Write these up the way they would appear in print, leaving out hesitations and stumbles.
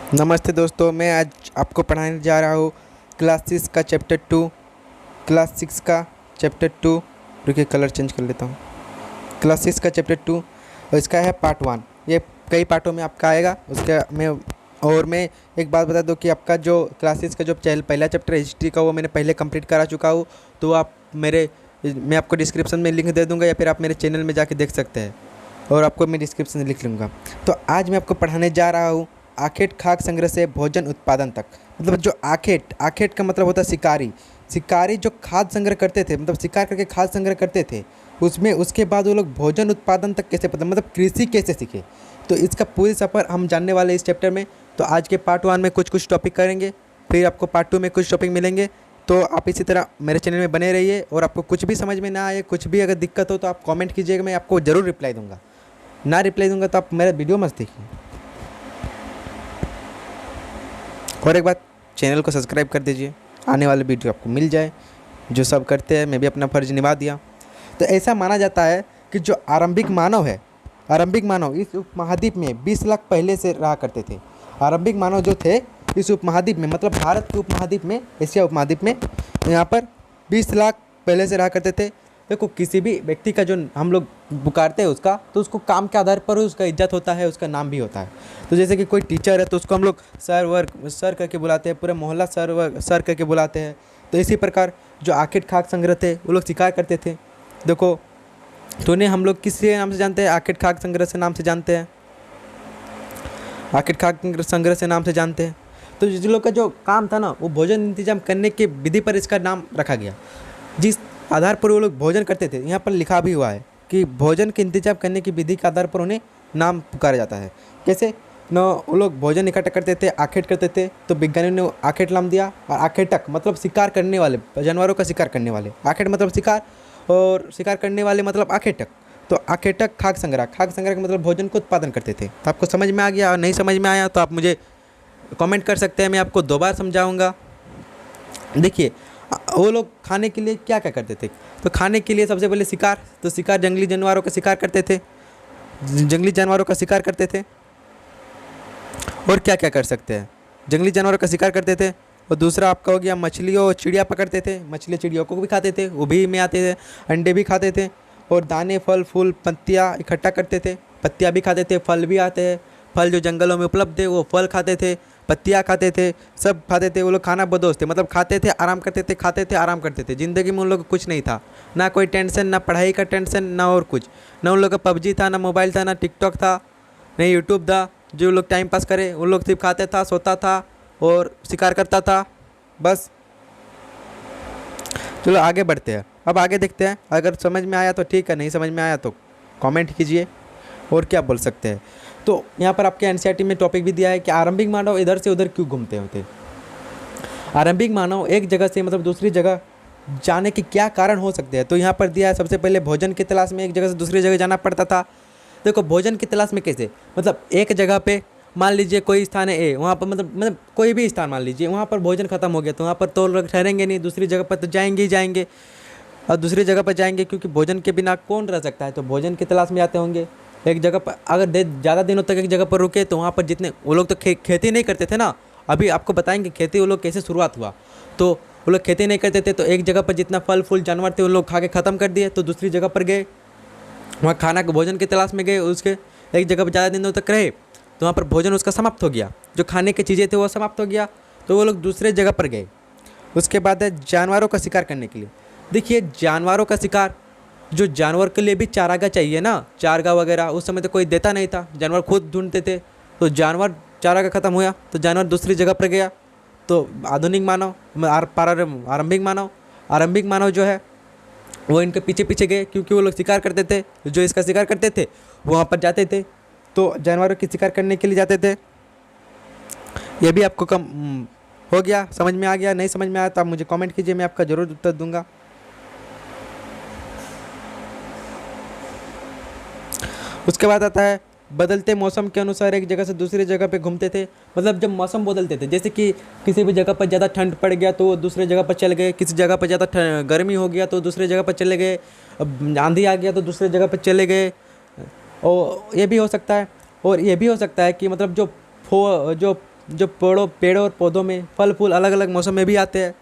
नमस्ते दोस्तों, मैं आज आपको पढ़ाने जा रहा हूँ क्लास 6 का चैप्टर 2। क्लास 6 का चैप्टर 2। रुकिए, कलर चेंज कर लेता हूँ। क्लास 6 का चैप्टर 2 और इसका है पार्ट 1। ये कई पार्टों में आपका आएगा। उसके मैं एक बात बता दूँ कि आपका जो क्लास 6 का जो पहला चैप्टर है हिस्ट्री का, वो मैंने पहले कंप्लीट करा चुका हूँ। तो मैं आपको डिस्क्रिप्शन में लिंक दे दूँगा या फिर आप मेरे चैनल में जाके देख सकते हैं, और आपको मैं डिस्क्रिप्शन में लिख लूँगा। तो आज मैं आपको पढ़ाने जा रहा हूँ आखेट खाद्य संग्रह से भोजन उत्पादन तक। मतलब जो आखेट का मतलब होता है शिकारी। शिकारी जो खाद्य संग्रह करते थे, मतलब शिकार करके खाद्य संग्रह करते थे, उसमें उसके बाद वो लोग भोजन उत्पादन तक कैसे पता, मतलब कृषि कैसे सीखे। तो इसका पूरी सफ़र हम जानने वाले इस चैप्टर में। तो आज के पार्ट 1 में कुछ टॉपिक करेंगे, फिर आपको पार्ट 2 में कुछ टॉपिक मिलेंगे। तो आप इसी तरह मेरे चैनल में बने रहिए, और आपको कुछ भी समझ में ना आए, कुछ भी अगर दिक्कत हो तो आप कमेंट कीजिएगा, मैं आपको ज़रूर रिप्लाई दूंगा। ना रिप्लाई दूंगा तो आप मेरा वीडियो मत देखिए। और एक बात, चैनल को सब्सक्राइब कर दीजिए, आने वाले वीडियो आपको मिल जाए। जो सब करते हैं, मैं भी अपना फ़र्ज निभा दिया। तो ऐसा माना जाता है कि जो आरंभिक मानव है, आरंभिक मानव इस उपमहाद्वीप में 20 लाख पहले से रहा करते थे। आरंभिक मानव जो थे इस उपमहाद्वीप में, मतलब भारत के उपमहाद्वीप में, एशिया उपमहाद्वीप में, यहाँ पर 20 लाख पहले से रहा करते थे। देखो, किसी भी व्यक्ति का जो हम लोग पुकारते हैं उसका, तो उसको काम के आधार पर उसका इज्जत होता है, उसका नाम भी होता है। तो जैसे कि कोई टीचर है तो उसको हम लोग सर करके बुलाते हैं, पूरा मोहल्ला सर करके बुलाते हैं। तो इसी प्रकार जो आखेट खाद्य संग्रह थे, वो लोग शिकार करते थे। देखो, तो उन्हें हम लोग किस नाम से जानते हैं? आखेट खाद्य संग्रह से नाम से जानते हैं। आखेट खाद्य संग्रह से नाम से जानते हैं। तो जिन लोग का जो काम था ना, वो भोजन इंतजाम करने की विधि पर इसका नाम रखा गया। जिस आधार पर वो लोग भोजन करते थे, यहाँ पर लिखा भी हुआ है कि भोजन के इंतजाम करने की विधि के आधार पर उन्हें नाम पुकारा जाता है। कैसे न, वो लोग भोजन इकट्ठा करते थे, आखेट करते थे। तो विज्ञानियों ने आखेट नाम दिया। और आखेटक मतलब शिकार करने वाले, जानवरों का शिकार करने वाले। आखेट मतलब शिकार, और शिकार करने वाले मतलब आखेटक। तो आखेटक खाद्य संग्रह का मतलब भोजन को उत्पादन करते थे। तो आपको समझ में आ गया? और नहीं समझ में आया तो आप मुझे कमेंट कर सकते हैं, मैं आपको दोबारा समझाऊंगा। देखिए, वो लोग खाने के लिए क्या क्या करते थे। तो खाने के लिए सबसे पहले शिकार। तो शिकार जंगली जानवरों का शिकार करते थे, जंगली जानवरों का शिकार करते थे। और क्या क्या कर सकते हैं? जंगली जानवरों का शिकार करते थे। और दूसरा आपका हो गया मछलियों और चिड़िया पकड़ते थे। मछली चिड़ियों को भी खाते थे, वो भी में आते थे। अंडे भी खाते थे। और दाने, फल, फूल, पत्तियाँ इकट्ठा करते थे। पत्तियाँ भी खाते थे, फल भी आते हैं। फल जो जंगलों में उपलब्ध थे वो फल खाते थे, पत्तियाँ खाते थे, सब खाते थे। वो लोग खाना बदोश थे, मतलब खाते थे, आराम करते थे, खाते थे, आराम करते थे। ज़िंदगी में उन लोग को कुछ नहीं था, ना कोई टेंशन, ना पढ़ाई का टेंशन, ना और कुछ। ना उन लोग का पबजी था, ना मोबाइल था, ना टिकटॉक था, ना यूट्यूब था जो लोग टाइम पास करे। उन लोग सिर्फ खाते था, सोता था और शिकार करता था, बस। चलो आगे बढ़ते हैं। अब आगे देखते हैं। अगर समझ में आया तो ठीक है, नहीं समझ में आया तो कमेंट कीजिए। और क्या बोल सकते हैं। तो यहाँ पर आपके एनसीईआरटी में टॉपिक भी दिया है कि आरंभिक मानव इधर से उधर क्यों घूमते होते। आरंभिक मानव एक जगह से मतलब दूसरी जगह जाने के क्या कारण हो सकते हैं। तो यहाँ पर दिया है, सबसे पहले भोजन की तलाश में एक जगह से दूसरी जगह जाना पड़ता था। देखो, भोजन की तलाश में कैसे, मतलब एक जगह पे मान लीजिए कोई स्थान है ए, वहाँ पर मतलब कोई भी स्थान मान लीजिए, वहाँ पर भोजन खत्म हो गया, तो वहाँ पर तो लोग ठहरेंगे नहीं, दूसरी जगह पर तो जाएंगे ही जाएंगे। और दूसरी जगह पर जाएंगे क्योंकि भोजन के बिना कौन रह सकता है। तो भोजन की तलाश में जाते होंगे। एक जगह पर अगर ज़्यादा दिनों तक एक जगह पर रुके, तो वहाँ पर जितने वो लोग तो खेती नहीं करते थे ना। अभी आपको बताएंगे खेती वो लोग कैसे शुरुआत हुआ। तो वो लोग खेती नहीं करते थे, तो एक जगह पर जितना फल फूल जानवर थे उन लोग खा के ख़त्म कर दिए। तो दूसरी जगह पर गए, वहाँ खाना के भोजन की तलाश में गए। उसके एक जगह पर ज़्यादा दिनों तक रहे तो वहाँ पर भोजन उसका समाप्त हो गया, जो खाने की चीज़ें थे वो समाप्त हो गया। तो वो लोग दूसरे जगह पर गए। उसके बाद है जानवरों का शिकार करने के लिए। देखिए, जानवरों का शिकार, जो जानवर के लिए भी चारागाह चाहिए ना, चारागाह वगैरह उस समय तो कोई देता नहीं था, जानवर खुद ढूंढते थे। तो जानवर चारागाह ख़त्म हुआ तो जानवर दूसरी जगह पर गया। तो आधुनिक मानव, आरंभिक मानव जो है वो इनके पीछे पीछे गए, क्योंकि वो लोग शिकार करते थे। जो इसका शिकार करते थे वहाँ पर जाते थे, तो जानवरों की शिकार करने के लिए जाते थे। ये भी आपको कम हो गया, समझ में आ गया? नहीं समझ में आया तो आप मुझे कमेंट कीजिए, मैं आपका ज़रूर उत्तर दूंगा। उसके बाद आता है बदलते मौसम के अनुसार एक जगह से दूसरी जगह पे घूमते थे। मतलब जब मौसम बदलते थे, जैसे कि किसी भी जगह पर ज़्यादा ठंड पड़ गया तो वो दूसरे जगह पर चले गए, किसी जगह पर ज़्यादा गर्मी हो गया तो दूसरे जगह पर चले गए, आंधी आ गया तो दूसरे जगह पर चले गए। और ये भी हो सकता है, और ये भी हो सकता है कि मतलब जो जो पेड़ों और पौधों में फल फूल अलग अलग मौसम में भी आते हैं।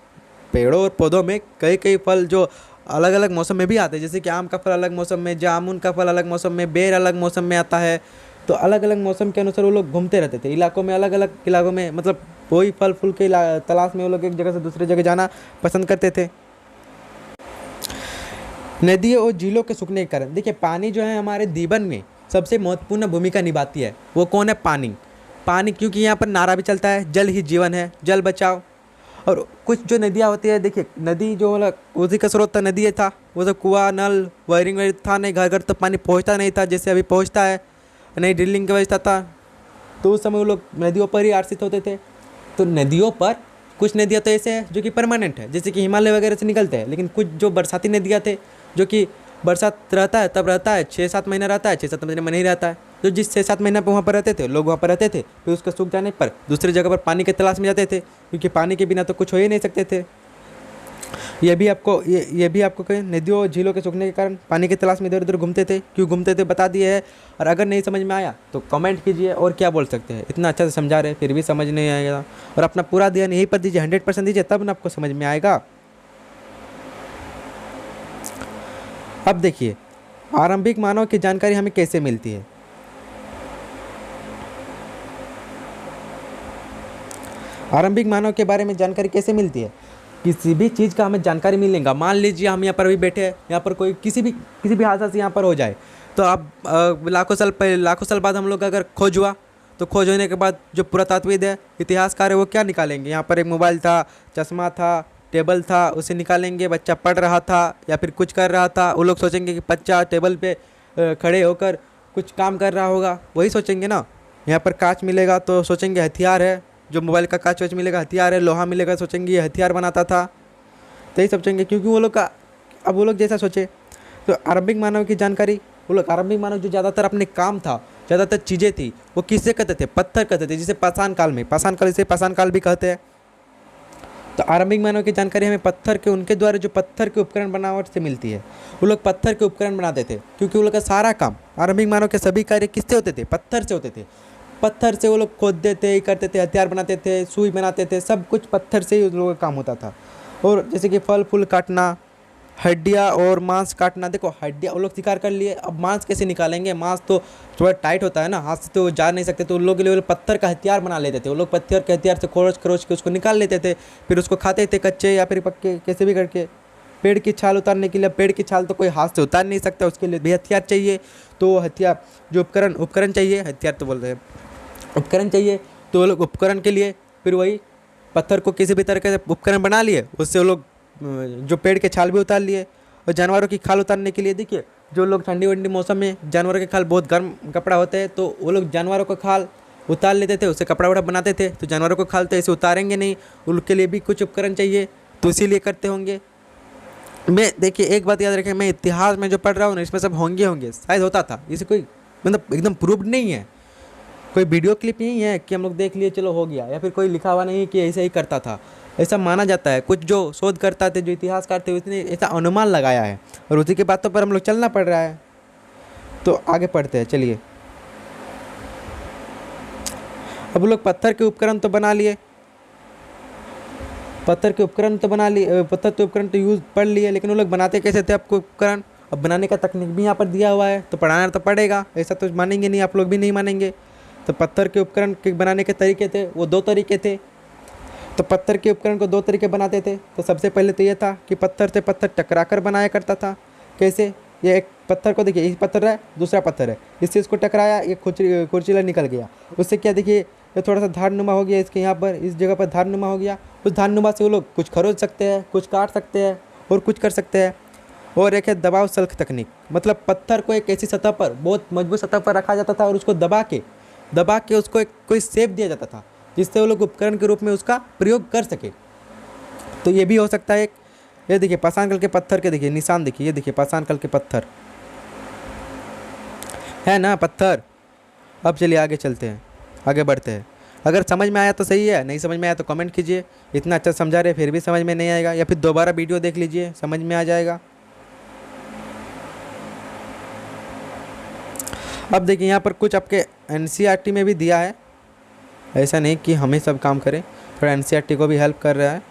पेड़ों और पौधों में कई कई फल जो अलग अलग मौसम में भी आते हैं, जैसे कि आम का फल अलग मौसम में, जामुन का फल अलग मौसम में, बेर अलग मौसम में आता है। तो अलग अलग मौसम के अनुसार वो लोग घूमते रहते थे इलाकों में, अलग अलग इलाकों में, मतलब वही फल फूल के तलाश में वो लोग एक जगह से दूसरी जगह जाना पसंद करते थे। नदियों और झीलों के सूखने के कारण, देखिए पानी जो है हमारे जीवन में सबसे महत्वपूर्ण भूमिका निभाती है। वो कौन है? पानी। पानी, क्योंकि यहाँ पर नारा भी चलता है, जल ही जीवन है, जल बचाओ। और कुछ जो नदियाँ होती है, देखिए नदी जो वाला उसी का स्रोत था, नदी था, वो सब कुआं नल वायरिंग वायरिंग था नहीं, घर घर तो पानी पहुँचता नहीं था जैसे अभी पहुँचता है, नहीं ड्रिलिंग की व्यवस्था था। तो उस समय वो लोग नदियों पर ही आश्रित होते थे। तो नदियों पर कुछ नदियाँ तो ऐसे हैं जो कि परमानेंट है, जैसे कि हिमालय वगैरह से निकलते हैं, लेकिन कुछ जो बरसाती नदियाँ थे जो कि बरसात रहता है तब रहता है, 6-7 महीना रहता है, 6-7 महीने में नहीं रहता है। तो जिस 6-7 महीना पर वहाँ पर रहते थे लोग, वहाँ पर रहते थे, फिर उसका सूख जाने पर दूसरी जगह पर पानी की तलाश में जाते थे, क्योंकि पानी के बिना तो कुछ हो ही नहीं सकते थे। ये भी आपको कहीं नदियों और झीलों के सूखने के कारण पानी की तलाश में इधर उधर घूमते थे, क्यों घूमते थे बता दिए है। और अगर नहीं समझ में आया तो कमेंट कीजिए, और क्या बोल सकते हैं, इतना अच्छा से समझा रहे फिर भी समझ नहीं आएगा। और अपना पूरा ध्यान यहीं पर दीजिए, 100% दीजिए, तब ना आपको समझ में आएगा। अब देखिए आरंभिक मानव की जानकारी हमें कैसे मिलती है। आरंभिक मानव के बारे में जानकारी कैसे मिलती है? किसी भी चीज़ का हमें जानकारी मिलेगा, मान लीजिए हम यहाँ पर अभी बैठे हैं, यहाँ पर कोई किसी भी हादसा से यहाँ पर हो जाए, तो अब लाखों साल बाद हम लोग का अगर खोज हुआ, तो खोज होने के बाद जो पुरातत्वविद है, इतिहासकार है, वो क्या निकालेंगे? यहाँ पर एक मोबाइल था, चश्मा था, टेबल था, उसे निकालेंगे। बच्चा पढ़ रहा था या फिर कुछ कर रहा था, वो लोग सोचेंगे कि बच्चा टेबल पे खड़े होकर कुछ काम कर रहा होगा, वही सोचेंगे ना। यहाँ पर कांच मिलेगा तो सोचेंगे हथियार है, जो मोबाइल का कांच वाच मिलेगा हथियार है, लोहा मिलेगा सोचेंगे ये हथियार बनाता था, तो यही सोचेंगे, क्योंकि वो लोग का अब वो लोग जैसा सोचे। तो आरंभिक मानव की जानकारी, वो लोग आरंभिक मानव जो ज़्यादातर अपने काम था, ज़्यादातर चीज़ें थी, वो किससे करते थे? पत्थर करते थे, जिसे पाषाण काल में, पाषाण काल, इसे पाषाण काल भी कहते हैं। तो आरंभिक मानव की जानकारी हमें पत्थर के, उनके द्वारा जो पत्थर के उपकरण बनावट से मिलती है। वो लोग पत्थर के उपकरण बनाते थे, क्योंकि वो लोग का सारा काम, आरंभिक मानव के सभी कार्य किससे होते थे? पत्थर से होते थे। पत्थर से वो लोग खोदते थे, करते थे, हथियार बनाते थे, सुई बनाते थे, सब कुछ पत्थर से ही उन लोगों का काम होता था। और जैसे कि फल फूल काटना, हड्डियाँ और मांस काटना, देखो हड्डियाँ वो लोग शिकार कर लिए, अब मांस कैसे निकालेंगे? मांस तो थोड़ा टाइट होता है ना, हाथ से तो जा नहीं सकते, तो उन लोगों के लिए वो लोग पत्थर का हथियार बना लेते थे। वो लोग पत्थर के हथियार से खरोच के उसको निकाल लेते थे, फिर उसको खाते थे कच्चे या फिर पक्के, कैसे भी करके। पेड़ की छाल उतारने के लिए, पेड़ की छाल तो कोई हाथ से उतार नहीं सकता, उसके लिए भी हथियार चाहिए। तो हथियार जो उपकरण चाहिए, हथियार तो बोल रहे हैं, उपकरण चाहिए, तो वो लोग उपकरण के लिए फिर वही पत्थर को किसी भी तरह के उपकरण बना लिए, उससे वो लोग जो पेड़ के छाल भी उतार लिए। और जानवरों की खाल उतारने के लिए, देखिए जो लोग ठंडी वंडी मौसम में जानवरों के खाल बहुत गर्म कपड़ा होता है, तो वो लोग जानवरों का खाल उतार लेते थे, उससे कपड़ा वपड़ा बनाते थे। तो जानवरों को खाल तो ऐसे उतारेंगे नहीं, उनके लिए भी कुछ उपकरण चाहिए, तो इसीलिए करते होंगे। मैं देखिए एक बात याद रखें, मैं इतिहास में जो पढ़ रहा हूँ ना, इसमें सब होंगे शायद होता था, इसे कोई मतलब एकदम प्रूव्ड नहीं है, कोई वीडियो क्लिप नहीं है कि हम लोग देख लिए चलो हो गया, या फिर कोई लिखा हुआ नहीं है कि ऐसे ही करता था। ऐसा माना जाता है, कुछ जो शोधकर्ता थे, जो इतिहासकार थे, उसने ऐसा अनुमान लगाया है, और उसी के बातों पर हम लोग चलना पड़ रहा है। तो आगे पढ़ते हैं, चलिए। अब लोग पत्थर के उपकरण तो बना लिए, पत्थर के उपकरण तो यूज़ पढ़ लिए, लेकिन वो लोग बनाते कैसे थे आपको उपकरण? अब बनाने का तकनीक भी यहाँ पर दिया हुआ है, तो पढ़ाना तो पड़ेगा, ऐसा तो मानेंगे नहीं, आप लोग भी नहीं मानेंगे। तो पत्थर के उपकरण के बनाने के तरीके थे, वो 2 तरीके थे। तो पत्थर के उपकरण को 2 तरीके बनाते थे। तो सबसे पहले तो ये था कि पत्थर से पत्थर टकरा कर बनाया करता था। कैसे? ये एक पत्थर को देखिए, एक पत्थर है, दूसरा पत्थर है, इससे इसको टकराया, ये खुरचीला निकल गया, उससे क्या देखिए ये थोड़ा सा धारनुमा हो गया, इसके यहाँ पर इस जगह पर धारनुमा हो गया। उस धारनुमा से वो लोग कुछ खरोच सकते हैं, कुछ काट सकते हैं और कुछ कर सकते हैं। और एक है दबाव सल्ख तकनीक, मतलब पत्थर को एक ऐसी सतह पर, बहुत मजबूत सतह पर रखा जाता था और उसको दबा के उसको एक कोई शेप दिया जाता था, जिससे वो लोग उपकरण के रूप में उसका प्रयोग कर सके। तो ये भी हो सकता है एक, ये देखिए पाषाण काल के पत्थर के देखिए निशान, देखिए ये देखिए पाषाण काल के पत्थर है ना, पत्थर। अब चलिए आगे चलते हैं, आगे बढ़ते हैं। अगर समझ में आया तो सही है, नहीं समझ में आया तो कमेंट कीजिए। इतना अच्छा समझा रहे फिर भी समझ में नहीं आएगा, या फिर दोबारा वीडियो देख लीजिए, समझ में आ जाएगा। अब देखिए यहाँ पर कुछ आपके NCERT में भी दिया है, ऐसा नहीं कि हमें सब काम करें, थोड़ा एनसीईआरटी को भी हेल्प कर रहा है।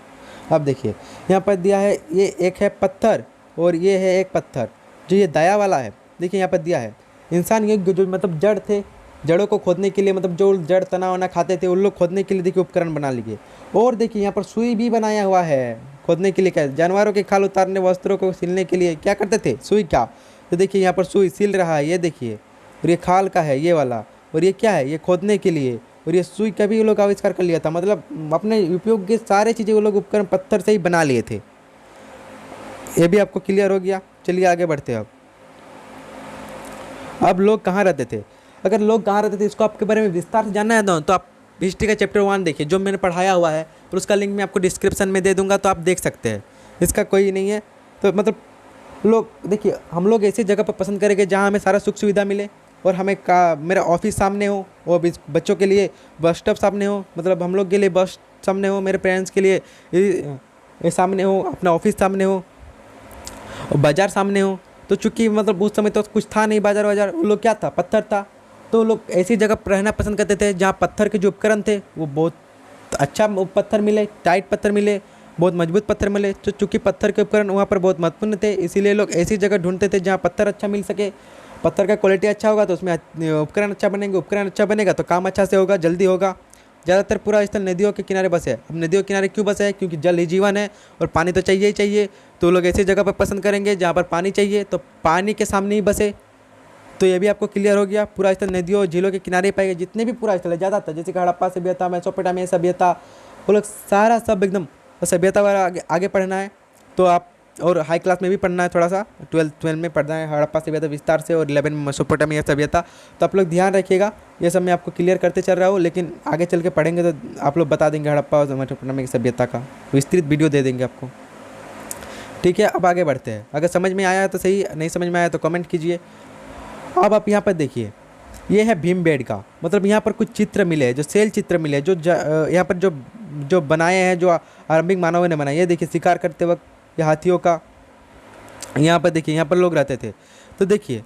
अब देखिए यहाँ पर दिया है, ये एक है पत्थर और ये है एक पत्थर, जो ये दाया वाला है। देखिए यहाँ पर दिया है इंसान, ये जो मतलब जड़ थे, जड़ों को खोदने के लिए, मतलब जो जड़ तना वना खाते थे उन लोग खोदने के लिए देखिए उपकरण बना लिए। और देखिए यहाँ पर सुई भी बनाया हुआ है खोदने के लिए। क्या, जानवरों के खाल उतारने, वस्त्रों को सिलने के लिए क्या करते थे, सुई का। तो देखिए यहाँ पर सुई सिल रहा है, ये देखिए। और ये खाल का है ये वाला, और ये क्या है, ये खोदने के लिए। और ये सुई का भी वो लोग आविष्कार कर लिया था, मतलब अपने उपयोग के सारे चीज़ें वो लोग उपकरण पत्थर से ही बना लिए थे। ये भी आपको क्लियर हो गया। चलिए आगे बढ़ते हैं। अब लोग कहाँ रहते थे, अगर लोग कहाँ रहते थे इसको आपके बारे में विस्तार से जानना है ना, तो आप हिस्ट्री का चैप्टर 1 देखिए, जो मैंने पढ़ाया हुआ है, और उसका लिंक मैं आपको डिस्क्रिप्शन में दे दूंगा, तो आप देख सकते हैं। इसका कोई नहीं है। तो मतलब लोग देखिए, हम लोग ऐसी जगह पर पसंद करेंगे जहाँ हमें सारा सुख सुविधा मिले, और हमें मेरा ऑफिस सामने हो, और बच्चों के लिए बस स्टॉप सामने हो, मतलब हम लोग के लिए बस सामने हो, मेरे पेरेंट्स के लिए ये सामने हो, अपना ऑफिस सामने हो, और बाज़ार सामने हो। तो चूँकि मतलब उस समय तो कुछ था नहीं, बाज़ार वाजार, वो लोग क्या था, पत्थर था। तो लोग ऐसी जगह पर रहना पसंद करते थे जहाँ पत्थर के जो उपकरण थे वो बहुत अच्छा पत्थर मिले, टाइट पत्थर मिले, बहुत मजबूत पत्थर मिले। तो चूँकि पत्थर के उपकरण वहाँ पर बहुत महत्वपूर्ण थे, इसीलिए लोग ऐसी जगह ढूंढते थे जहाँ पत्थर अच्छा मिल सके। पत्थर का क्वालिटी अच्छा होगा तो उसमें उपकरण अच्छा बनेंगे, उपकरण अच्छा बनेगा तो काम अच्छा से होगा, जल्दी होगा। ज़्यादातर पूरा स्थल नदियों के किनारे बसे है। अब नदियों के किनारे क्यों बसे है, क्योंकि जल ही जीवन है और पानी तो चाहिए ही चाहिए। तो लोग ऐसी जगह पर पसंद करेंगे जहाँ पर पानी चाहिए, तो पानी के सामने ही बसे। तो ये भी आपको क्लियर हो गया। पूरा स्थल नदियों और झीलों के किनारे पाए गए जितने भी पूरा स्थल है, ज़्यादातर जैसे कि हड़प्पा सभ्यता, मेसोपोटामिया सभ्यता, वो लोग सारा सब एकदम सभ्यता वाला आगे पढ़ना है तो आप, और हाई क्लास में भी पढ़ना है, थोड़ा सा 12 में पढ़ना है हड़प्पा सभ्यता विस्तार से, और 11 में मेसोपोटामिया सभ्यता। तो आप लोग ध्यान रखिएगा, ये सब मैं आपको क्लियर करते चल रहा हूँ, लेकिन आगे चल के पढ़ेंगे तो आप लोग बता देंगे हड़प्पा और मेसोपोटामिया सभ्यता का विस्तृत वीडियो दे देंगे आपको। ठीक है, अब आगे बढ़ते हैं। अगर समझ में आया है तो सही, नहीं समझ में आया तो कमेंट कीजिए। अब आप यहाँ पर देखिए, ये है भीमबेडका, मतलब यहाँ पर कुछ चित्र मिले, जो सेल चित्र मिले, जो यहाँ पर जो बनाए हैं, जो आरंभिक मानवों ने बनाए। ये देखिए शिकार करते वक्त ये हाथियों का, यहाँ पर देखिए, यहाँ पर लोग रहते थे। तो देखिए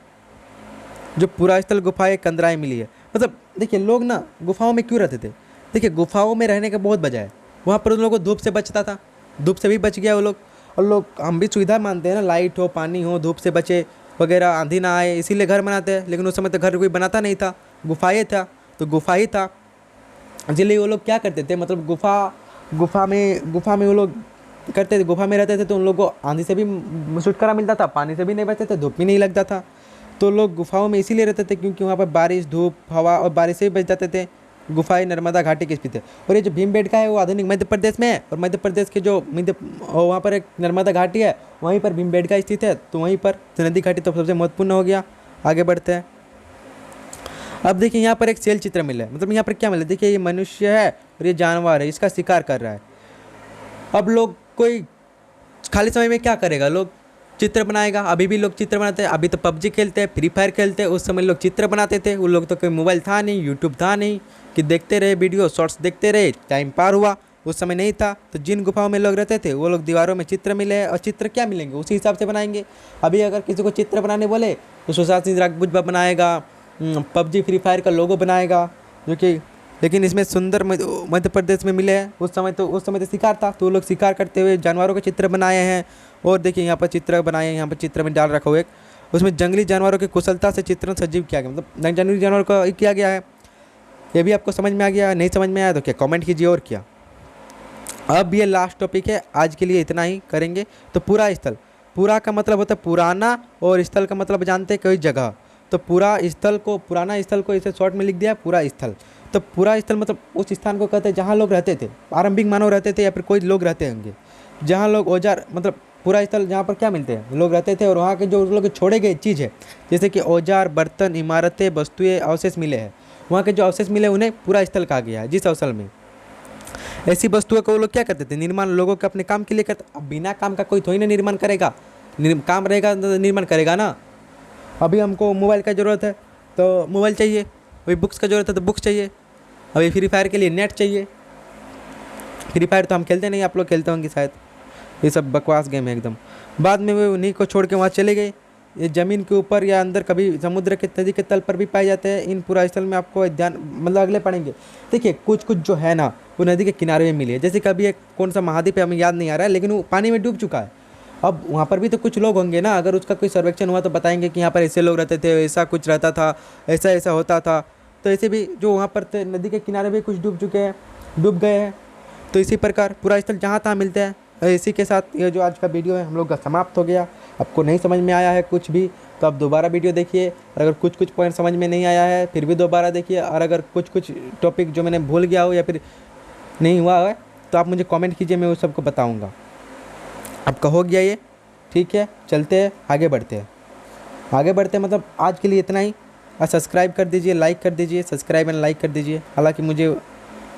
जो पूरा स्थल गुफाएं कंदराएं मिली है, मतलब देखिए लोग ना गुफाओं में क्यों रहते थे। देखिए गुफाओं में रहने का बहुत वजह है, वहाँ पर उन लोगों को धूप से बचता था, धूप से भी बच गया वो लोग। और लोग, हम भी सुविधा मानते हैं ना, लाइट हो, पानी हो, धूप से बचे वगैरह, आंधी ना आए, इसीलिए घर बनाते हैं। लेकिन उस समय तो घर कोई बनाता नहीं था, गुफाएँ था, तो गुफा ही था। इसलिए वो लोग क्या करते थे, मतलब गुफा में वो लोग करते थे, गुफा में रहते थे, तो उन लोगों को आंधी से भी छुटकारा मिलता था, पानी से भी नहीं बचते थे, धूप भी नहीं लगता था। तो लोग गुफाओं में इसीलिए रहते थे क्योंकि वहाँ पर बारिश, धूप, हवा और बारिश से भी बच जाते थे। गुफाएं नर्मदा घाटी की स्थित है। और ये जो भीमबेटका है वो आधुनिक मध्य प्रदेश में है, और मध्य प्रदेश के जो वहाँ पर एक नर्मदा घाटी है, वहीं पर भीमबेटका स्थित है। तो वहीं पर नदी घाटी तो सबसे महत्वपूर्ण हो गया। आगे बढ़ते हैं। अब देखिए यहाँ पर एक सेल चित्र मिला है, मतलब यहाँ पर क्या मिला, देखिए ये मनुष्य है और ये जानवर है, इसका शिकार कर रहा है। अब लोग कोई खाली समय में क्या करेगा, लोग चित्र बनाएगा। अभी भी लोग चित्र बनाते हैं, अभी तो पबजी खेलते हैं, फ्री फायर खेलते हैं, उस समय लोग चित्र बनाते थे। उन लोग तो कोई मोबाइल था नहीं, यूट्यूब था नहीं कि देखते रहे वीडियो, शॉर्ट्स देखते रहे, टाइम पार हुआ, उस समय नहीं था। तो जिन गुफाओं में लोग रहते थे वो लोग दीवारों में चित्र मिले, और चित्र क्या मिलेंगे उसी हिसाब से बनाएंगे। अभी अगर किसी को चित्र बनाने बोले तो सुशांत सिंह राजपूत बनाएगा, पबजी फ्री फायर का लोगो बनाएगा, जो कि लेकिन इसमें सुंदर मध्य प्रदेश में मिले हैं। उस समय तो शिकार था, तो वो लोग शिकार करते हुए जानवरों के चित्र बनाए हैं। और देखिए यहाँ पर चित्र बनाए हैं, यहाँ पर चित्र में डाल रखा हुआ एक, उसमें जंगली जानवरों की कुशलता से चित्रण सजीव किया गया, मतलब जंगली जानवरों का किया गया है। ये भी आपको समझ में आ गया, नहीं समझ में आया तो क्या कमेंट कीजिए। और क्या, अब ये लास्ट टॉपिक है आज के लिए, इतना ही करेंगे। तो पूरा स्थल, पूरा का मतलब होता है पुराना, और स्थल का मतलब जानते हैं कोई जगह। तो पूरा स्थल को, पुराना स्थल को इसे शॉर्ट में लिख दिया पूरा स्थल। तो पूरा स्थल मतलब उस स्थान को कहते हैं जहाँ लोग रहते थे, आरंभिक मानव रहते थे, या फिर कोई लोग रहते होंगे जहाँ लोग औजार, मतलब पूरा स्थल जहाँ पर क्या मिलते हैं, लोग रहते थे। और वहाँ के जो लोग छोड़े गए चीज़ है, जैसे कि औजार, बर्तन, इमारतें, वस्तुएं, अवशेष मिले हैं, वहाँ के जो अवशेष मिले उन्हें पूरा स्थल कहा गया है। जिस अवसर में ऐसी वस्तुओं को वो लोग क्या करते थे, निर्माण लोगों के अपने काम के लिए करते। अब बिना काम का कोई थोड़ी ना निर्माण करेगा, काम रहेगा तो निर्माण करेगा ना। अभी हमको मोबाइल का ज़रूरत है तो मोबाइल चाहिए, अभी बुक्स का ज़रूरत है तो बुक्स चाहिए, अभी फ्री फायर के लिए नेट चाहिए। फ्री फायर तो हम खेलते नहीं, आप लोग खेलते होंगे शायद, ये सब बकवास गेम है एकदम। बाद में वो उन्हीं को छोड़ के वहाँ चले गए, ये ज़मीन के ऊपर या अंदर, कभी समुद्र के नदी के तल पर भी पाए जाते हैं। इन पुरास्थल में आपको ध्यान मतलब अगले पढ़ेंगे। देखिए कुछ कुछ जो है ना वो नदी के किनारे में मिली है। जैसे कभी एक कौन सा महाद्वीप है हमें याद नहीं आ रहा है, लेकिन वो पानी में डूब चुका है। अब वहाँ पर भी तो कुछ लोग होंगे ना, अगर उसका कोई सर्वेक्षण हुआ तो बताएंगे कि यहाँ पर ऐसे लोग रहते थे, ऐसा कुछ रहता था, ऐसा ऐसा होता था। तो ऐसे भी जो वहाँ पर थे नदी के किनारे भी कुछ डूब चुके हैं, डूब गए हैं। तो इसी प्रकार पुरास्थल जहाँ तहाँ मिलते हैं। इसी के साथ ये जो आज का वीडियो है हम लोग का समाप्त हो गया। आपको नहीं समझ में आया है कुछ भी तो आप दोबारा वीडियो देखिए, और अगर कुछ कुछ पॉइंट समझ में नहीं आया है फिर भी दोबारा देखिए, और अगर कुछ कुछ टॉपिक जो मैंने भूल गया हो या फिर नहीं हुआ है तो आप मुझे कमेंट कीजिए, मैं उस सबको बताऊँगा। आपका हो गया ये, ठीक है। चलते हैं आगे बढ़ते हैं, आगे बढ़ते हैं मतलब आज के लिए इतना ही। और सब्सक्राइब कर दीजिए, लाइक कर दीजिए, सब्सक्राइब एंड लाइक कर दीजिए। हालांकि मुझे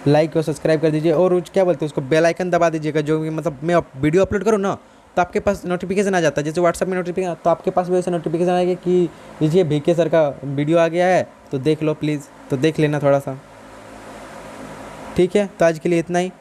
लाइक और सब्सक्राइब कर दीजिए, और क्या बोलते हैं उसको, बेल आइकन दबा दीजिएगा। जो भी मतलब मैं वीडियो अपलोड करूँ ना तो आपके पास नोटिफिकेशन आ जाता है, जैसे व्हाट्सएप में नोटिफिकेशन, तो आपके पास भी वैसे नोटिफिकेशन आएगा कि लीजिए VK सर का वीडियो आ गया है तो देख लो प्लीज़, तो देख लेना थोड़ा सा, ठीक है। तो आज के लिए इतना ही।